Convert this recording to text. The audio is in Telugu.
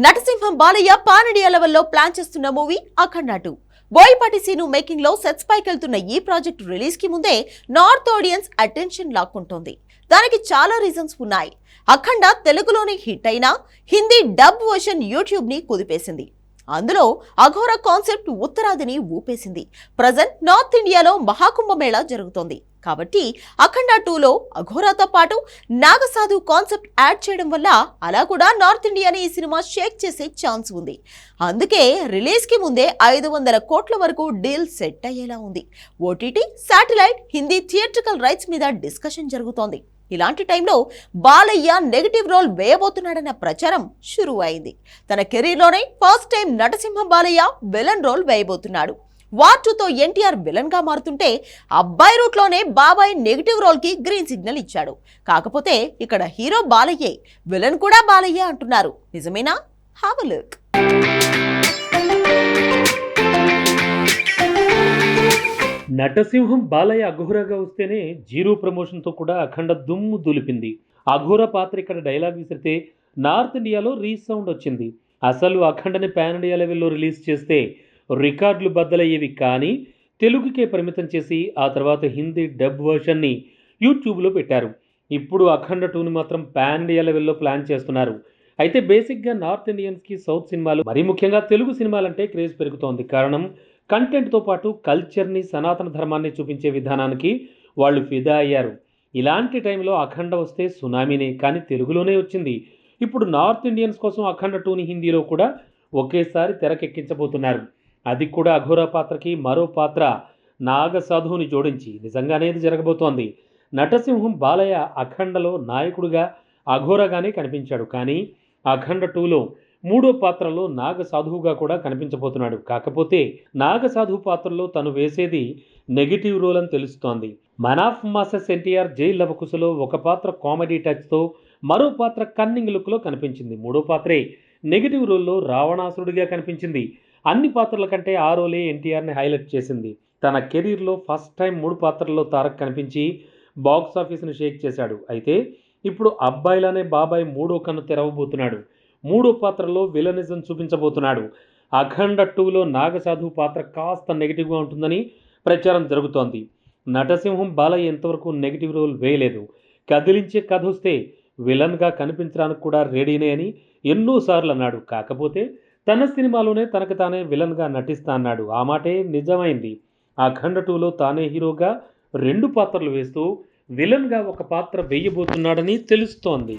నటసింహం బాలయ్య పాన్ ఇండియా లెవెల్లో ప్లాన్ చేస్తున్న మూవీ అఖండ 2. బోయపాటి సీను మేకింగ్ లో సెట్స్ పైకెళ్తున్న ఈ ప్రాజెక్ట్ రిలీజ్ కి ముందే నార్త్ ఆడియన్స్ అటెన్షన్ లాక్కుంటోంది. దానికి చాలా రీజన్స్ ఉన్నాయి. అఖండ తెలుగులోనే హిట్ అయినా హిందీ డబ్ వర్షన్ యూట్యూబ్ ని కుదిపేసింది. అందులో అఘోర కాన్సెప్ట్ ఉత్తరాదిని ఊపేసింది. ప్రజెంట్ నార్త్ ఇండియాలో మహాకుంభమేళా జరుగుతోంది కాబట్టి అఖండ 2లో అఘోరాతో పాటు నాగసాధు కాన్సెప్ట్ యాడ్ చేయడం వల్ల అలా కూడా నార్త్ ఇండియాని ఈ సినిమా షేక్ చేసే ఛాన్స్ ఉంది. అందుకే రిలీజ్ కి ముందే 500 కోట్ల వరకు డీల్ సెట్ అయ్యేలా ఉంది. OTT, satellite, Hindi theatrical rights మీద డిస్కషన్ జరుగుతోంది. ఇలాంటి టైంలో బాలయ్య నెగటివ్ రోల్ వేయబోతున్నాడన్న ప్రచారం షురూ అయింది. తన కెరీర్లోనే ఫస్ట్ టైం నటసింహ బాలయ్య విలన్ రోల్ వేయబోతున్నాడు. వార్ 2తో ఎన్టీఆర్ విలన్ గా మారుతుంటే అబ్బాయి రూట్ లోనే బాబాయ్ నెగటివ్ రోల్ కి గ్రీన్ సిగ్నల్ ఇచ్చాడు. కాకపోతే ఇక్కడ హీరో బాలయ్యే, విలన్ కూడా బాలయ్య అంటున్నారు. నిజమేనా? Have a look. నటసింహం బాలయ్య అఘోరగా వస్తేనే జీరో ప్రమోషన్తో కూడా అఖండ దుమ్ము దులిపింది. అఘోర పాత్ర ఇక్కడ డైలాగ్ విసిరితే నార్త్ ఇండియాలో రీసౌండ్ వచ్చింది. అసలు అఖండని పాన్ ఇండియా లెవెల్లో రిలీజ్ చేస్తే రికార్డులు బద్దలయ్యేవి, కానీ తెలుగుకే పరిమితం చేసి ఆ తర్వాత హిందీ డబ్ వర్షన్ని యూట్యూబ్లో పెట్టారు. ఇప్పుడు అఖండ 2ని మాత్రం పాన్ ఇండియా లెవెల్లో ప్లాన్ చేస్తున్నారు. అయితే బేసిక్గా నార్త్ ఇండియన్స్కి సౌత్ సినిమాలు, మరీ ముఖ్యంగా తెలుగు సినిమాలంటే క్రేజ్ పెరుగుతోంది. కారణం కంటెంట్తో పాటు కల్చర్ని, సనాతన ధర్మాన్ని చూపించే విధానానికి వాళ్ళు ఫిదా అయ్యారు. ఇలాంటి టైంలో అఖండ వస్తే సునామీనే, కానీ తెలుగులోనే వచ్చింది. ఇప్పుడు నార్త్ ఇండియన్స్ కోసం అఖండ 2ని హిందీలో కూడా ఒకేసారి తెరకెక్కించబోతున్నారు. అది కూడా అఘోర పాత్రకి మరో పాత్ర నాగసాధువుని జోడించి. నిజంగానే ఇది జరగబోతోంది. నటసింహం బాలయ్య అఖండలో నాయకుడిగా అఘోరగానే కనిపించాడు, కానీ అఖండ 2లో మూడో పాత్రలో నాగసాధువుగా కూడా కనిపించబోతున్నాడు. కాకపోతే నాగసాధువు పాత్రలో తను వేసేది నెగిటివ్ రోల్ అని తెలుస్తోంది. Mann of masses NTR jail లవకుశలో ఒక పాత్ర కామెడీ టచ్తో, మరో పాత్ర కన్నింగ్ లుక్లో కనిపించింది. మూడో పాత్రే నెగిటివ్ రోల్లో రావణాసురుడిగా కనిపించింది. అన్ని పాత్రల కంటే ఆ రోలే ఎన్టీఆర్ని హైలైట్ చేసింది. తన కెరీర్లో ఫస్ట్ టైం 3 పాత్రల్లో తారక్ కనిపించి బాక్స్ ఆఫీస్ని షేక్ చేశాడు. అయితే ఇప్పుడు అబ్బాయిలానే బాబాయ్ మూడో కన్ను తెరవబోతున్నాడు. మూడో పాత్రలో విలనిజం చూపించబోతున్నాడు. అఖండ 2లో నాగసాధు పాత్ర కాస్త నెగిటివ్గా ఉంటుందని ప్రచారం జరుగుతోంది. నటసింహం బాలయ్య ఎంతవరకు నెగిటివ్ రోల్ వేయలేదు. కదిలించే కథ వస్తే విలన్గా కనిపించడానికి కూడా రెడీనే అని ఎన్నోసార్లు అన్నాడు. కాకపోతే తన సినిమాలోనే తనకు తానే విలన్గా నటిస్తా అన్నాడు. ఆ మాటే నిజమైంది. అఖండ 2లో తానే హీరోగా 2 పాత్రలు వేస్తూ విలన్గా ఒక పాత్ర వేయబోతున్నాడని తెలుస్తోంది.